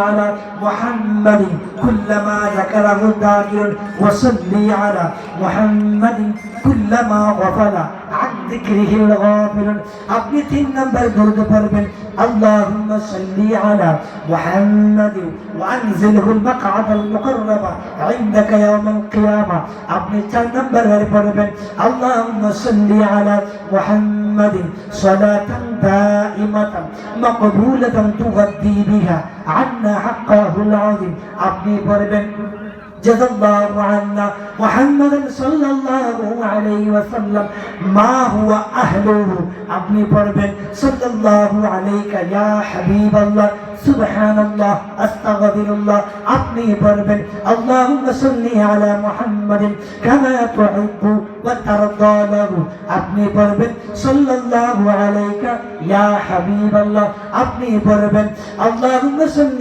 على محمد كلما ذكره الذاكر وصلي على محمد كلما غفل عن ذكره الغافل আপনি 3 নম্বর দরুদ পড়বেন اللهم صل على محمد وانزله المقعد المقرب عندك يوم القيامة আপনি 4 নম্বর পড়বেন اللهم صل على محمد صلاة دائمة مقبولة تغذي بها عنا حقه العظيم আপনি পড়বেন جزا الله عنا محمد صلى الله عليه وسلم ما هو أهله আপনি পড়বেন صلى الله عليك يا حبيب الله سبحان الله أستغفر الله আপনি পড়বেন اللهم صل على محمد كما تحب وترضى له আপনি পড়বেন صلى الله عليك يا حبيب الله আপনি পড়বেন اللهم صل